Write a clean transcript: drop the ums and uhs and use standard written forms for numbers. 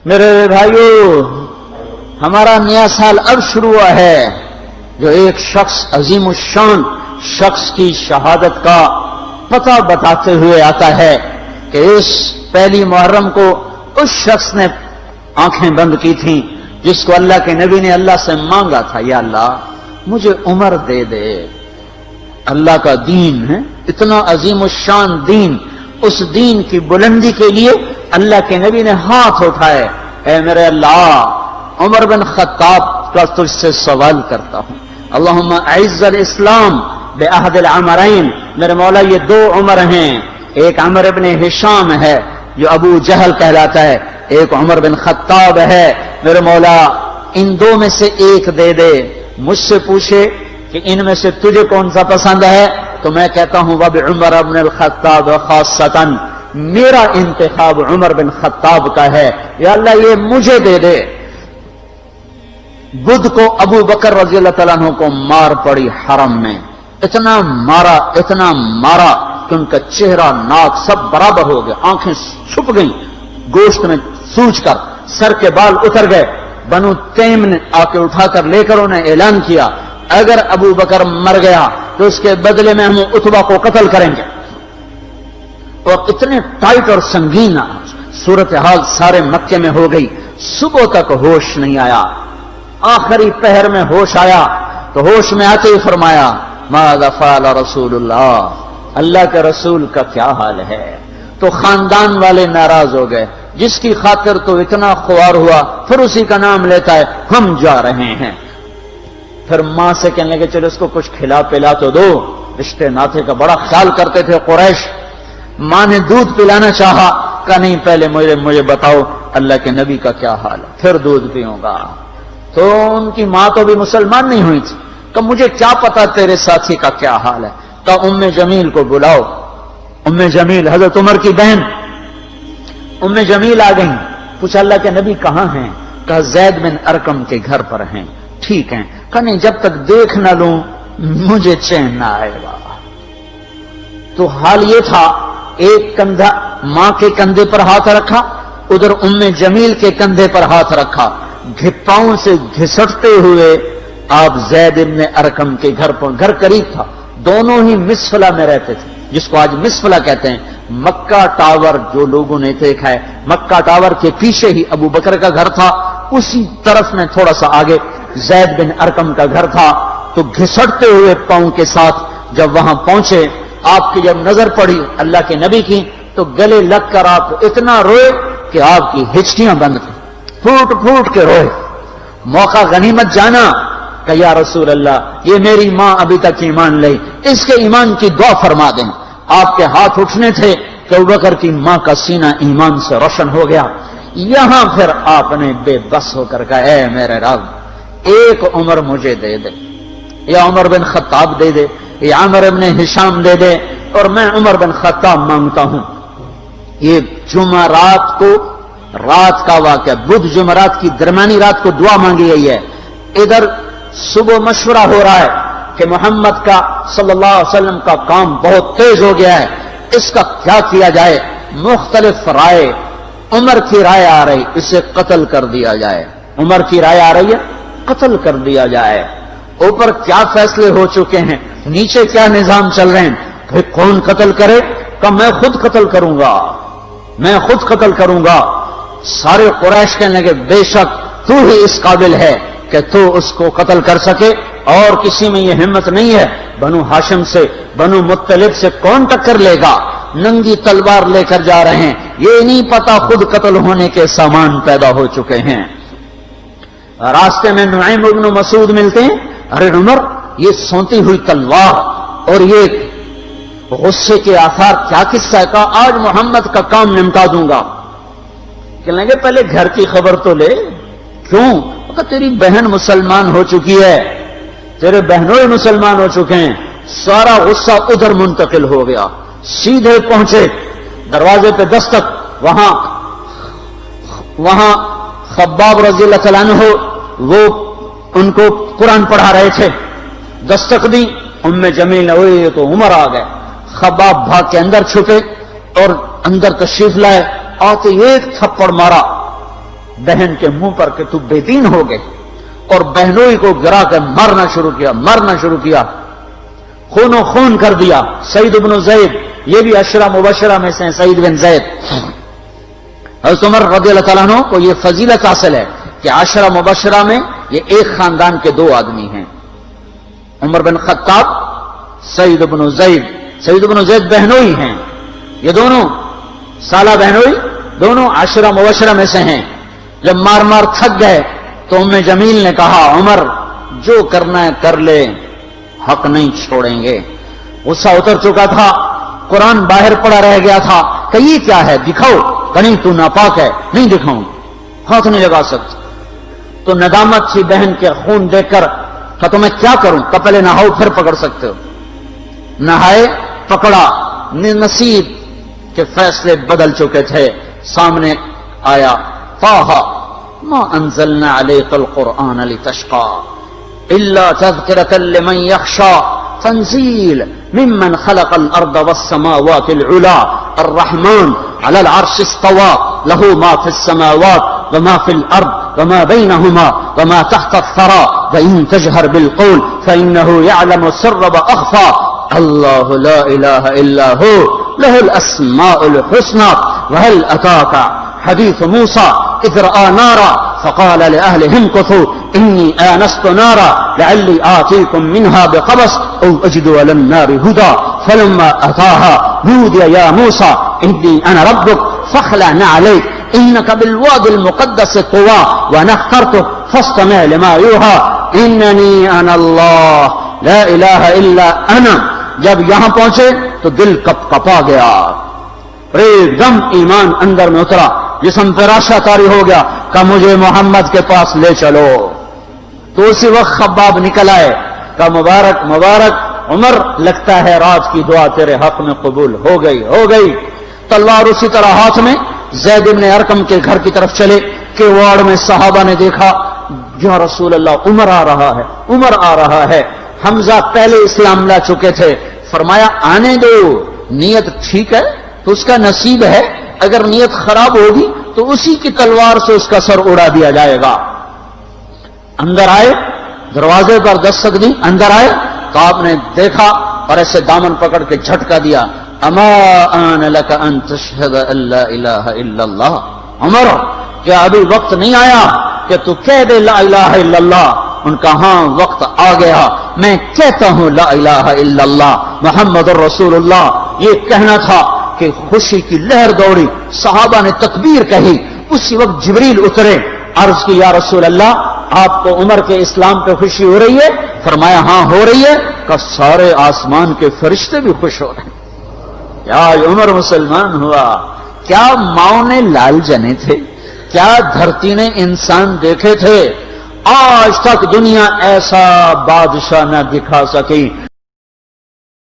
میرے بھائیوں، ہمارا نیا سال اب شروع ہوا ہے، جو ایک شخص عظیم الشان شخص کی شہادت کا پتہ بتاتے ہوئے آتا ہے کہ اس پہلی محرم کو اس شخص نے آنکھیں بند کی تھیں جس کو اللہ کے نبی نے اللہ سے مانگا تھا، یا اللہ مجھے عمر دے دے۔ اللہ کا دین ہے اتنا عظیم الشان دین، اس دین کی بلندی کے لیے اللہ کے نبی نے ہاتھ اٹھائے، اے میرے اللہ عمر بن خطاب کا تجھ سے سوال کرتا ہوں، اللہم اعز الاسلام بعہد العمرین، میرے مولا یہ دو عمر ہیں، ایک عمر بن ہشام ہے جو ابو جہل کہلاتا ہے، ایک عمر بن خطاب ہے، میرے مولا ان دو میں سے ایک دے دے۔ مجھ سے پوچھے کہ ان میں سے تجھے کون سا پسند ہے تو میں کہتا ہوں وبعمر بن الخطاب خاصتاً، میرا انتخاب عمر بن خطاب کا ہے، یا اللہ یہ مجھے دے دے۔ بدھ کو ابو بکر رضی اللہ تعالیٰ عنہ کو مار پڑی حرم میں، اتنا مارا کہ ان کا چہرہ ناک سب برابر ہو گیا، آنکھیں چھپ گئیں گوشت میں سوج کر، سر کے بال اتر گئے۔ بنو تیم نے آ کے اٹھا کر لے کر انہیں اعلان کیا اگر ابو بکر مر گیا تو اس کے بدلے میں ہم عتبہ کو قتل کریں گے، اور اتنے ٹائٹ اور سنگین صورتحال سارے مکے میں ہو گئی۔ صبح تک ہوش نہیں آیا، آخری پہر میں ہوش آیا تو ہوش میں آتے ہی فرمایا ماذا فعل رسول اللہ، اللہ کے رسول کا کیا حال ہے؟ تو خاندان والے ناراض ہو گئے، جس کی خاطر تو اتنا خوار ہوا پھر اسی کا نام لیتا ہے، ہم جا رہے ہیں۔ پھر ماں سے کہنے لگے چلو اس کو کچھ کھلا پلا تو دو، رشتے ناطے کا بڑا خیال کرتے تھے قریش۔ ماں نے دودھ پلانا چاہا، کہا نہیں پہلے مجھے بتاؤ اللہ کے نبی کا کیا حال ہے، پھر دودھ پیوں گا۔ تو ان کی ماں تو بھی مسلمان نہیں ہوئی تھی، کہ مجھے کیا پتا تیرے ساتھی کا کیا حال ہے، کہ ام جمیل کو بلاؤ۔ ام جمیل حضرت عمر کی بہن ام جمیل آ گئیں، پوچھا اللہ کے نبی کہاں ہیں؟ کہا زید بن ارقم کے گھر پر ہیں۔ ٹھیک ہیں، کہا نہیں جب تک دیکھ نہ لوں مجھے چین نہ آئے گا۔ تو حال یہ تھا، ایک کندھا ماں کے کندھے پر ہاتھ رکھا، ادھر ام جمیل کے کندھے پر ہاتھ رکھا، پاؤں سے گھسٹتے ہوئے آپ زید بن ارقم کے گھر پر، گھر قریب تھا، دونوں ہی مسفلہ میں رہتے تھے، جس کو آج مسفلہ کہتے ہیں۔ مکہ ٹاور جو لوگوں نے دیکھا ہے، مکہ ٹاور کے پیچھے ہی ابو بکر کا گھر تھا، اسی طرف میں تھوڑا سا آگے زید بن ارقم کا گھر تھا۔ تو گھسٹتے ہوئے پاؤں کے ساتھ جب وہاں پہنچے، آپ کی جب نظر پڑی اللہ کے نبی کی تو گلے لگ کر آپ اتنا روئے کہ آپ کی ہچکیاں بند تھیں، پھوٹ پھوٹ کے روئے۔ موقع غنیمت جانا کہ یا رسول اللہ یہ میری ماں ابھی تک ایمان لئی، اس کے ایمان کی دعا فرما دیں۔ آپ کے ہاتھ اٹھنے تھے کہ ابوبکر کی ماں کا سینہ ایمان سے روشن ہو گیا۔ یہاں پھر آپ نے بے بس ہو کر کہا اے میرے رب ایک عمر مجھے دے دے، یا عمر بن خطاب دے دے، یا عمر بن ہشام دے دے، اور میں عمر بن خطاب مانگتا ہوں۔ یہ جمعرات کو رات کا واقعہ، بدھ جمعرات کی درمیانی رات کو دعا مانگی گئی ہے۔ ادھر صبح مشورہ ہو رہا ہے کہ محمد کا صلی اللہ علیہ وسلم کا کام بہت تیز ہو گیا ہے، اس کا کیا کیا جائے؟ مختلف رائے، عمر کی رائے آ رہی اسے قتل کر دیا جائے، عمر کی رائے آ رہی ہے قتل کر دیا جائے۔ اوپر کیا فیصلے ہو چکے ہیں، نیچے کیا نظام چل رہے ہیں، پھر کون قتل کرے؟ کہ میں خود قتل کروں گا، میں خود قتل کروں گا۔ سارے قریش کہنے لگے بے شک تو ہی اس قابل ہے کہ تو اس کو قتل کر سکے، اور کسی میں یہ ہمت نہیں ہے۔ بنو ہاشم سے، بنو مطلب سے کون ٹکر لے گا؟ ننگی تلوار لے کر جا رہے ہیں، یہ نہیں پتا خود قتل ہونے کے سامان پیدا ہو چکے ہیں۔ راستے میں نعیم بن مسعود ملتے ہیں، ارے عمر یہ سونتی ہوئی تلوار اور یہ غصے کے آثار کیا قصہ ہے؟ کہا آج محمد کا کام نمٹا دوں گا۔ کہنے لگے پہلے گھر کی خبر تو لے، کیوں؟ کہ تیری بہن مسلمان ہو چکی ہے، تیرے بہنوں ہی مسلمان ہو چکے ہیں۔ سارا غصہ ادھر منتقل ہو گیا، سیدھے پہنچے دروازے پہ دستک، وہاں خباب رضی اللہ تعالیٰ عنہ وہ ان کو قرآن پڑھا رہے تھے، دستک دی، ام جمیل نے ہوئی تو عمر آ گئے۔ خباب بھاگ کے اندر چھپے اور اندر تشریف لائے، آتے ایک تھپڑ مارا، بہن کے منہ پر کہ تو بے دین ہو گئے، اور بہنوئی کو گرا کے مارنا شروع کیا، خون و خون کر دیا۔ سعید بن زید، یہ بھی عشرہ مبشرہ میں سے ہیں، سعید بن زید۔ حضرت عمر رضی اللہ تعالیٰ عنہ کو یہ فضیلت حاصل ہے کہ عشرہ مبشرہ میں یہ ایک خاندان کے دو آدمی ہیں، عمر بن خطاب، سعید بن زید۔ سعید بن زید بہنوئی ہیں، یہ دونوں سالہ بہنوئی، دونوں عشرہ مبشرہ میں سے ہیں۔ جب مار مار تھک گئے تو ام جمیل نے کہا عمر جو کرنا ہے کر لے، حق نہیں چھوڑیں گے۔ غصہ اتر چکا تھا، قرآن باہر پڑا رہ گیا تھا کہ یہ کیا ہے، دکھاؤ کہ نہیں تو ناپاک ہے، نہیں دکھاؤں، ہاتھ نہیں لگا سکتا۔ تو ندامت تھی بہن کے خون دیکھ کر کہ تو میں کیا کروں، کہ پہلے نہاؤ پھر پکڑ سکتے ہو۔ نہائے، پکڑا، نصیب کے فیصلے بدل چکے تھے۔ سامنے آیا طٰہ ما انزلنا علیک القرآن لتشقى الا تذکرۃ لمن یخشى تنزیل ممن خلق الارض والسماوات العلی الرحمن علی العرش استوى له ما في السماوات وما في الارض وما بينهما وما تحت الثرى وان تجهر بالقول فانه يعلم السر واخفى اللہ لا الہ الا ہو لہ الاسماء الحسنى وهل اتاك حدیث موسیٰ اذ رأى نارا فقال لأهلهم امكثوا إني آنست نارا لعلي آتيكم منها بقبس أو أجد على النار هدى فلما أتاها نودي يا موسى إني أنا ربك فاخلع نعليك إنك بالوادي المقدس طوى وأنا اخترتك فاستمع لما يوحى إنني أنا الله لا إله إلا أنا۔ جب یہاں پہنچے تو دل کپ کپا گیا، ایک دم ایمان اندر میں اترا، جسم پہ راشا طاری ہو گیا کہ مجھے محمد کے پاس لے چلو۔ تو اسی وقت خباب نکل آئے کہ مبارک مبارک عمر، لگتا ہے رات کی دعا تیرے حق میں قبول ہو گئی۔ تلوار اسی طرح ہاتھ میں زید بن ارقم کے گھر کی طرف چلے کہ واڑ میں صحابہ نے دیکھا یا رسول اللہ عمر آ رہا ہے۔ حمزہ پہلے اسلام لا چکے تھے، فرمایا آنے دو، نیت ٹھیک ہے تو اس کا نصیب ہے، اگر نیت خراب ہوگی تو اسی کی تلوار سے اس کا سر اڑا دیا جائے گا۔ اندر آئے، دروازے پر دستک دی، اندر آئے تو آپ نے دیکھا اور ایسے دامن پکڑ کے جھٹکا دیا، اما آن لک ان تشہد ان لا الہ الا اللہ، عمر کیا ابھی وقت نہیں آیا کہ تو کہہ دے لا الہ الا اللہ؟ ان کا ہاں وقت آ گیا، میں کہتا ہوں لا الہ الا اللہ محمد الرسول اللہ۔ یہ کہنا تھا کہ خوشی کی لہر دوڑی، صحابہ نے تکبیر کہی، اسی وقت جبریل اترے، عرض کی یا رسول اللہ آپ کو عمر کے اسلام پہ خوشی ہو رہی ہے؟ فرمایا ہاں ہو رہی ہے، کہ سارے آسمان کے فرشتے بھی خوش ہو رہے ہیں، کیا عمر مسلمان ہوا، کیا ماؤں نے لال جنے تھے، کیا دھرتی نے انسان دیکھے تھے، آج تک دنیا ایسا بادشاہ نہ دکھا سکی۔